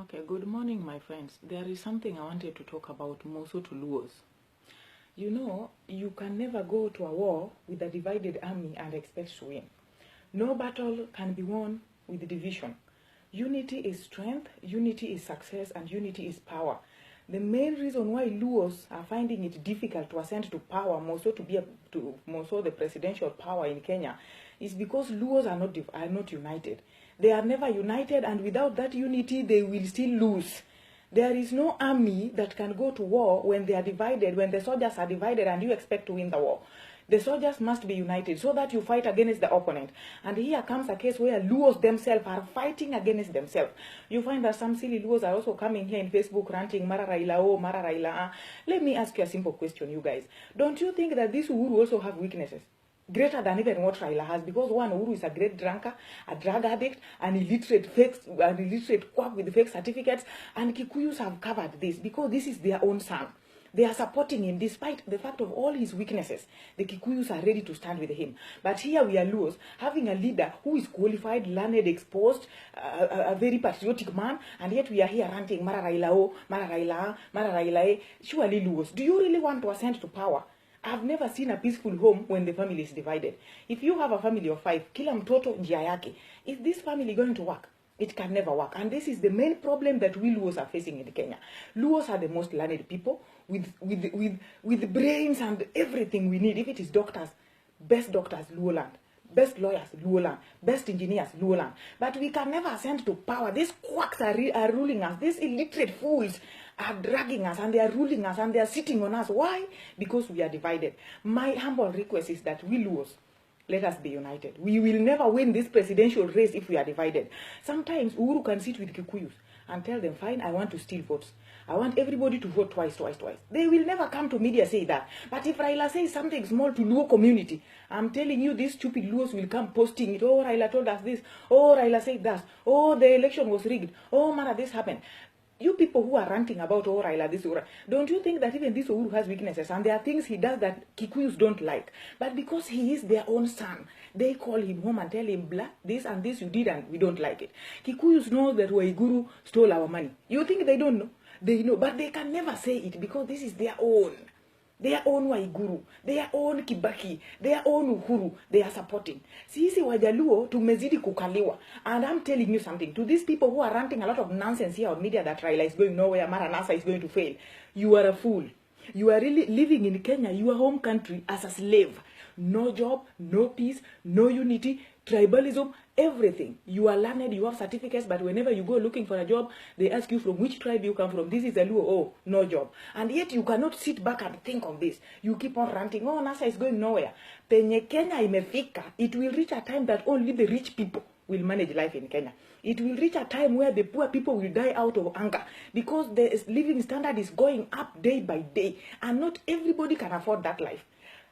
Okay, good morning, my friends. There is something I wanted to talk about more so to Luos. You know, you can never go to a war with a divided army and expect to win. No battle can be won with division. Unity is strength, unity is success, and unity is power. The main reason why Luos are finding it difficult to ascend to power, more so the presidential power in Kenya, is because Luos are not united. They are never united, and without that unity, they will still lose. There is no army that can go to war when they are divided, when the soldiers are divided and you expect to win the war. The soldiers must be united so that you fight against the opponent. And here comes a case where Luos themselves are fighting against themselves. You find that some silly Luos are also coming here in Facebook ranting, Mara Raila, oh, Mara Raila. Let me ask you a simple question, you guys. Don't you think that this Uhuru also have weaknesses? Greater than even what Raila has, because one, Uhuru is a great drunkard, a drug addict, an illiterate quack with fake certificates, and Kikuyus have covered this because this is their own son. They are supporting him despite the fact of all his weaknesses. The Kikuyus are ready to stand with him. But here we are Luos, having a leader who is qualified, learned, exposed, a very patriotic man, and yet we are here ranting, Mara Raila, oh, Mara Raila, Mara Raila. Surely Luos, do you really want to ascend to power? I've never seen a peaceful home when the family is divided. If you have a family of 5, kila mtoto njia yake. Is this family going to work? It can never work. And this is the main problem that we Luos are facing in Kenya. Luos are the most learned people with brains and everything we need. If it is doctors, best doctors, Luoland. Best lawyers, Luoland. Best engineers, Luoland. But we can never ascend to power. These quacks are ruling us. These illiterate fools are dragging us and they are ruling us and they are sitting on us. Why? Because we are divided. My humble request is that we Luos, let us be united. We will never win this presidential race if we are divided. Sometimes Uhuru can sit with Kikuyus and tell them, fine, I want to steal votes. I want everybody to vote twice. They will never come to media say that. But if Raila says something small to Luo community, I'm telling you, these stupid Luos will come posting it. Oh, Raila told us this. Oh, Raila said that. Oh, the election was rigged. Oh, Mara, this happened. You people who are ranting about oh Raila this, don't you think that even this Uhuru has weaknesses and there are things he does that Kikuyus don't like? But because he is their own son, they call him home and tell him, blah, this and this you did and we don't like it. Kikuyus know that Waiguru stole our money. You think they don't know? They know, but they can never say it because this is their own. Their own Waiguru, their own Kibaki, their own Uhuru, they are supporting. Sisi Wajaluo tumezidi kukaliwa. And I'm telling you something, to these people who are ranting a lot of nonsense here on media that Raila is going nowhere, Maranatha is going to fail. You are a fool. You are really living in Kenya, your home country, as a slave. No job, no peace, no unity, tribalism, everything. You are learned, you have certificates, but whenever you go looking for a job, they ask you from which tribe you come from. This is a Luo, oh, no job. And yet you cannot sit back and think of this. You keep on ranting, oh, NASA is going nowhere. Penye Kenya imefika, it will reach a time that only the rich people will manage life in Kenya. It will reach a time where the poor people will die out of hunger because the living standard is going up day by day, and not everybody can afford that life.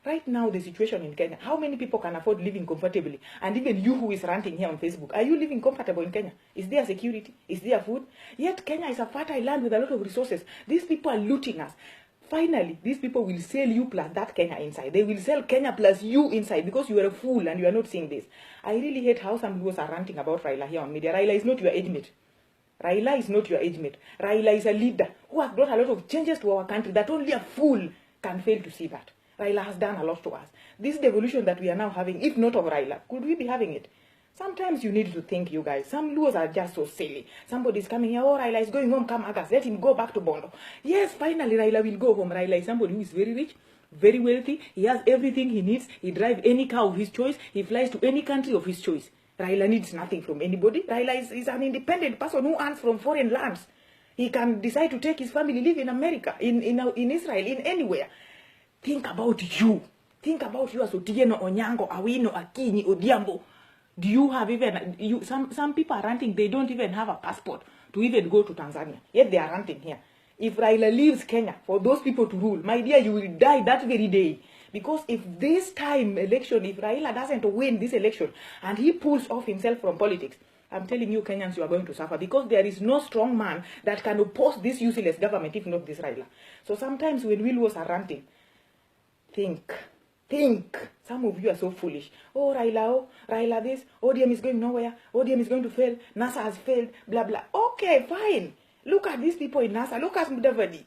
Right now, the situation in Kenya, how many people can afford living comfortably? And even you who is ranting here on Facebook, are you living comfortable in Kenya? Is there security? Is there food? Yet Kenya is a fertile land with a lot of resources. These people are looting us. Finally, these people will sell you plus that Kenya inside. They will sell Kenya plus you inside because you are a fool and you are not seeing this. I really hate how some Luos are ranting about Raila here on media. Raila is not your age mate. Raila is not your age mate. Raila is a leader who has brought a lot of changes to our country that only a fool can fail to see that. Raila has done a lot to us. This devolution that we are now having, if not of Raila, could we be having it? Sometimes you need to think, you guys. Some Luos are just so silly. Somebody is coming here, oh, Raila is going home, come August, let him go back to Bondo. Yes, finally Raila will go home. Raila is somebody who is very rich, very wealthy. He has everything he needs. He drives any car of his choice. He flies to any country of his choice. Raila needs nothing from anybody. Raila is an independent person who earns from foreign lands. He can decide to take his family, live in America, in Israel, in anywhere. Think about you. Think about you as Otieno, Onyango, Awino, Akinyi, Odhiambo. Do you have even, some people are ranting, they don't even have a passport to even go to Tanzania. Yet they are ranting here. If Raila leaves Kenya for those people to rule, my dear, you will die that very day. Because if this time election, if Raila doesn't win this election and he pulls off himself from politics, I'm telling you, Kenyans, you are going to suffer because there is no strong man that can oppose this useless government if not this Raila. So sometimes when we Luos are ranting, think. Some of you are so foolish. Oh, Raila this. ODM is going nowhere. ODM is going to fail. NASA has failed. Blah, blah. Okay, fine. Look at these people in NASA. Look at Mudavadi.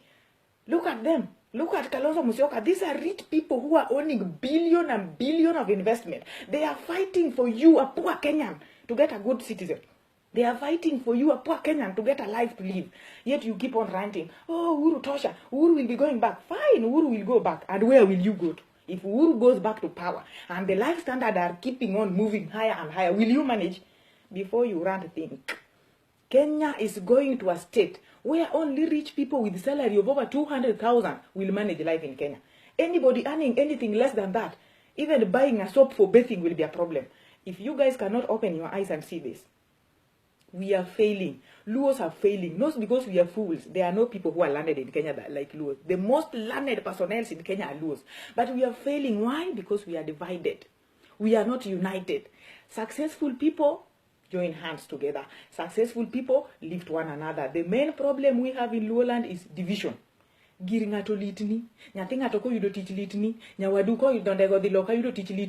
Look at them. Look at Kalonzo Musyoka. These are rich people who are owning billion and billion of investment. They are fighting for you, a poor Kenyan, to get a good citizen. They are fighting for you, a poor Kenyan, to get a life to live. Yet you keep on ranting. Oh, Uhuru Tosha. Uhuru will be going back. Fine, Uhuru will go back. And where will you go to? If Uhuru goes back to power and the life standard are keeping on moving higher and higher, will you manage? Before you run, think. Kenya is going to a state where only rich people with salary of over 200,000 will manage life in Kenya. Anybody earning anything less than that, even buying a soap for bathing will be a problem. If you guys cannot open your eyes and see this, we are failing. Luos are failing. Not because we are fools. There are no people who are learned in Kenya that like Luos. The most learned personnel in Kenya are Luos. But we are failing. Why? Because we are divided. We are not united. Successful people join hands together. Successful people lift one another. The main problem we have in Luoland is division. Giringato litni, nyatinga toko yudo tich litni, nyawadu ko yudondego dhiloka yudo tich litni.